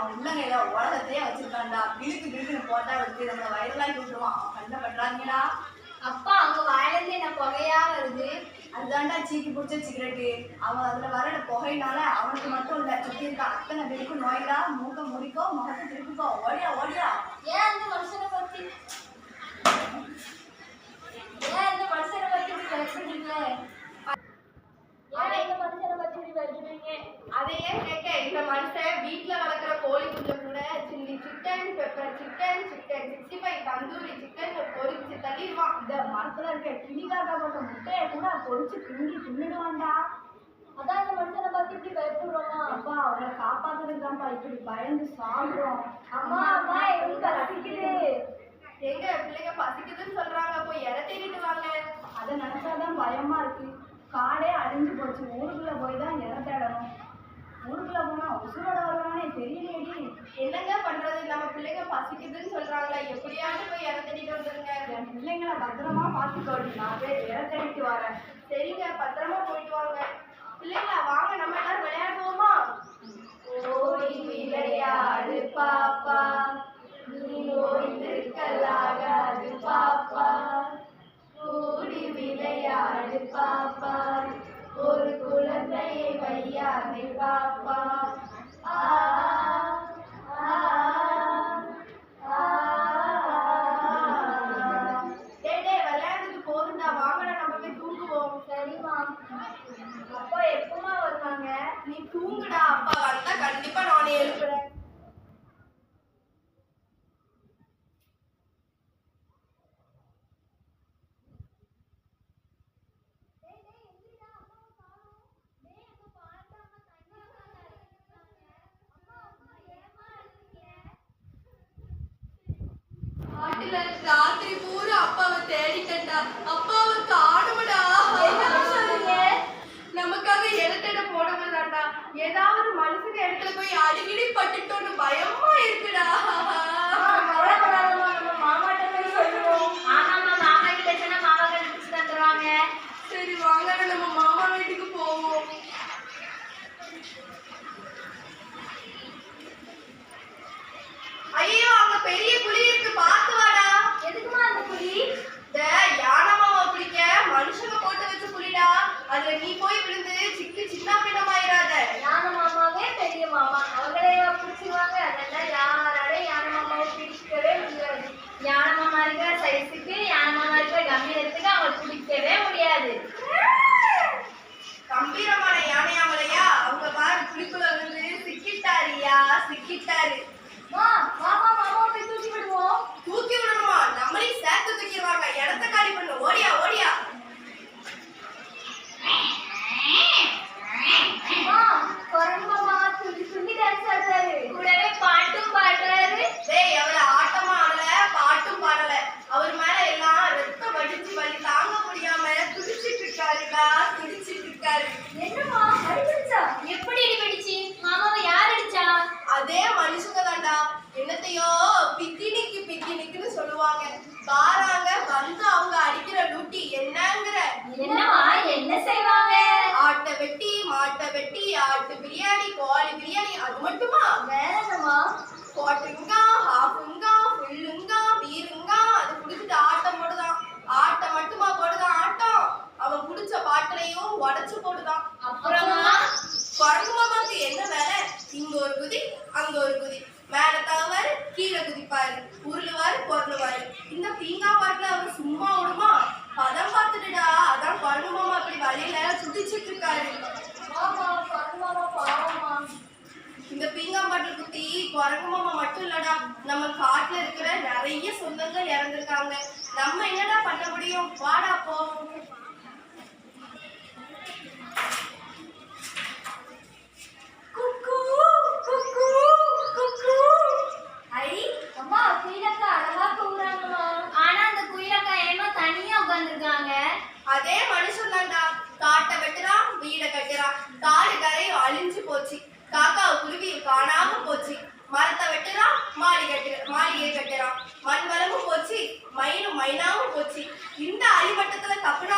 அவன் உள்ளங்கையில உலகத்தையே வச்சிருக்கான்டா. கிழுக்கு கிழுக்குன்னு போட்டா வச்சு நம்மளை வயிறுலாம் விட்டுருவான். அவன் கண்ணை பண்றாங்கடா. அப்பா அவங்க வாயிலிருந்து என்ன புகையா வருது. அதுதான்டா சீக்கி பிடிச்ச சிகரெட்டு. அவன் அதுல வர புகையினால அவனுக்கு மட்டும் இல்ல, சுத்தி இருக்க அத்தனை பேருக்கும் நோய்டா. மூக்க முடிக்கோ, முகத்தை திருப்பிக்கோ. ஓடியா ஓடியா. ஏன் அந்த மனுஷனை பத்தி அதையே கேட்க, இந்த மனுஷன் வீட்டுல வளர்க்குற கோழி குஞ்சு கூட chilli chicken, pepper chicken, chicken 65, tandoori chicken பொரிச்சு தள்ளிடுவான். இந்த மரத்துல இருக்க கிளிகாக்கா போட்ட முட்டையை கூட பொரிச்சு திங்கி தின்னுடுவான்டா. அதான் இந்த மனுஷனை பத்தி இப்படி பயப்படுறோமா? அப்பா அவரை காப்பாத்துறதுக்கு தான்ப்பா இப்படி பயந்து சாப்பிடுறோம். அம்மா அம்மா எங்களுக்கு பசிக்குது. எங்க பிள்ளைங்க பசிக்குதுன்னு சொல்றாங்க, போய் இட தேடிட்டு வாங்க. அதை நினைச்சாதான் பயமா இருக்கு. காடே அழிஞ்சு போச்சு, ஊருக்குள்ள போய் தான் இட தேடணும். ஊருக்குள்ள போனா உசுரோட வருவானே தெரியலையடி. என்னங்க பண்றது, நம்ம பிள்ளைங்க பசிக்குதுன்னு சொல்றாங்களா, எப்படியாவது போய் இட தேடிட்டு வந்துருங்க. என் பிள்ளைங்களை பத்திரமா பார்த்துக்கோடி, நான் போய் இட தேடிட்டு வரேன். சரிங்க, பத்திரமா போயிட்டு வாங்க. பிள்ளைங்களா வாங்க, நம்ம எல்லாரும் விளையாடுவோமா? ஓடி விளையாடு பாப்பா, நீ ஓய்ந்திருக்கலாகாது பாப்பா. ஓடி விளையாடு பாப்பா, ஒரு குழந்தையை வையாதே பாப்பா. விளையாடுறது போதுண்டா, வாங்கடா நம்ம போய் தூங்குவோம். சரிம்மா. அப்பா எப்பமா வருவாங்க? நீ தூங்குடா, அப்பா வந்தா கண்டிப்பா நானே எழுப்புறேன். ராத்திரி பூரா அப்பாவை தேடிட்டா, அப்பாவை காணுமடா. நமக்காக இடத்திட போடவில்லைடா. ஏதாவது மனுஷங்க இடத்துல போய் அடிக்கடி பட்டுட்டோன்னு பயமா இருக்குடா. மாமாட்ட போய் சொல்லுவோம். ஆமாம்மா, மாமா கிட்ட சொன்னா மாமா கண்டுபிடிச்சு தந்துருவாங்க. சரி வாங்க, நம்ம மாமா வீட்டுக்கு போவோம். ஐயோ, அங்க பெரிய குழி இருக்கு, பார்த்து வாடா. எதுக்குமா அந்த குழி? இந்த யானை மாமா பிடிக்க மனுஷங்க போட்டு வச்ச குழிடா. அதுல நீ போய் விழுந்து சிக்கி சின்ன பின்னமாயிராத. யானை மாமாவே பெரிய மாமா, அவங்களே பிடிச்சிருவாங்க. அதெல்லாம் யாராலையும் யானை மாமாவை பிடிக்கவே முடியாது. யானை மாமா இருக்கிற சைஸுக்கு, யானை மாமா இருக்கிற கம்பீரத்துக்கு அவங்க பிடிக்கவே முடியாது. கம்பீரமான யானையாமலையா, அவங்க பாரு குழிக்குள்ள விழுந்து சிக்கிட்டாரியா, சிக்கிட்டாரு. மாமா மாமாவை போய் தூக்கி விடுவோம். தூக்கி விடணுமா? நம்மளையும் சேர்த்து தூக்கிடுவாங்க. இடத்த காலி பண்ணு, ஓடியா ஓடியா. குரங்கு மாமா துள்ளி துள்ளி டான்ஸ் ஆடுறாரு, கூடவே பாட்டும் பாடுறாரு. டேய், அவரை ஆட்டமா ஆடல, பாட்டும் பாடல. அவர் மேல எல்லாம் ரத்த வடிச்சு வலி தாங்க முடியாம துடிச்சிட்டு இருக்காருடா, துடிச்சிட்டு இருக்காரு. என்னமா அடிச்சா? எப்படி அடிபடிச்சு? மாமாவை யார் அடிச்சா? அதே மனுஷங்க தான்டா. என்னத்தையோ பிக்கினிக்கு பிக்கினிக்குன்னு சொல்லுவாங்க. பாராங்க வந்து அவங்க அடிக்கிற லூட்டி என்னங்கிற. என்னமா என்ன செய்வாங்க? ஆட்டை வெட்டி, மாட்டை வெட்டி, ஆட்டு பிரியாணி, கோழி பிரியாணி. அது மட்டுமா? வேற என்னமா? குவாட்டருங்க, ஹாஃபுங்க, ஃபுல்லுங்க, பீருங்க. அது குடிச்சிட்டு ஆட்டம் போடுதான். ஆட்டம் மட்டுமா போடுதான் ஆட்டம், அவன் குடிச்ச பாட்டிலையும் உடைச்சு போடுதான். அப்புறமா குரங்கு மாமாக்கு என்ன வேலை? இங்க ஒரு குதி, அங்க ஒரு குதி, மேல தவறு, கீழே குதிப்பாரு, உருளுவாரு, பொருளுவாரு. இந்த பீங்கா பாட்டுல அவர் சும்மா விடுமா? பதம் பார்த்துட்டுடா. அதான் குரங்கு மாமா அப்படி வழியில துடிச்சிட்டு இருக்காரு. இந்த பீங்கா பாட்டில் குத்தி குரங்கு மாமா மட்டும் இல்லடா, நம்ம காட்டுல இருக்கிற நிறைய சொந்தங்கள் இறந்துருக்காங்க. நம்ம என்னடா பண்ண முடியும்? வாடா போவோம். அதே மனுஷன் தான்டா. காட்டை வெட்டுறான், வீடை கட்டுறான். காடு கரையும் அழிஞ்சு போச்சு, காக்காவை குருவியும் காணாம போச்சு. மரத்தை வெட்டுறான், மாளிகையை கட்டுறான். மண் வளமும் போச்சு, மயிலும் மைனாவும் போச்சு. இந்த அடிமட்டத்துல தப்புனா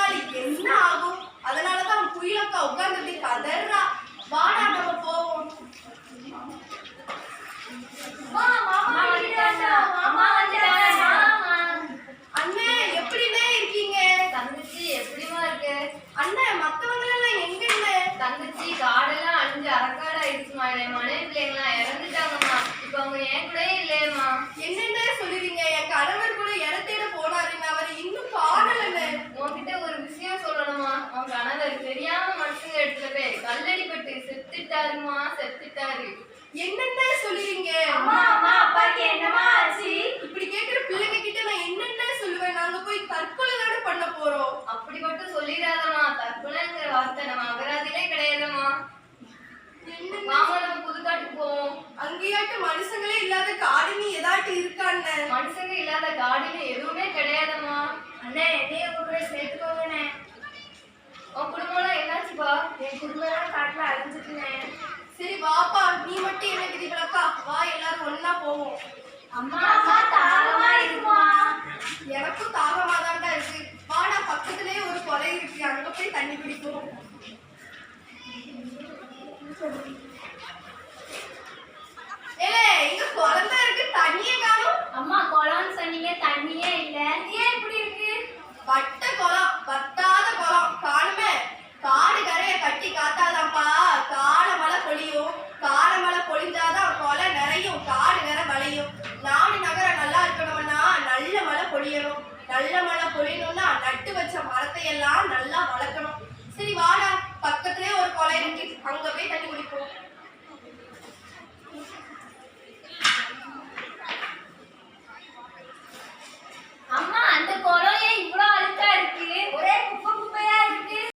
கல்லடிப்பட்டு செத்துட்டாருமா, செத்துட்டாரு. என்னென்ன சொல்லுவீங்க? அம்மா அம்மா அப்பாக்கு என்னமா ஆச்சு? இப்படி கேக்குற பிள்ளைங்க கிட்ட நான் என்னென்ன சொல்லுவேன்? நாங்க போய் தற்கொலை தானே பண்ண போறோம். அப்படி மட்டும் சொல்லிடாதம்மா. தற்கொலைங்கிற வார்த்தை நம்ம அகராதிலே கிடையாதும்மா. வாமா நம்ம புதுக்காட்டுக்கு போவோம். அங்கேயாட்டு மனுஷங்களே இல்லாத காடுன்னு ஏதாட்டு இருக்கான்னு. மனுஷங்க இல்லாத காடுன்னு எதுவுமே கிடையாதம்மா. அண்ணே என்னைய கூட சேர்த்துக்கோங்கண்ணே. உன் குடும்பம்லாம் என்னாச்சுப்பா? என் குடும்பம் காட்டுல அழிஞ்சிட்டுனே. சரி வாப்பா, நீ மட்டும் என்ன விதிகளக்கா, வா எல்லாரும் ஒன்னா போவோம். அம்மா அம்மா தாகமா இருக்குமா? எனக்கும் தாகமா தான்டா இருக்கு. வாடா, பக்கத்துலயே ஒரு கொலை இருக்கு, அங்க போய் தண்ணி குடிப்போம்.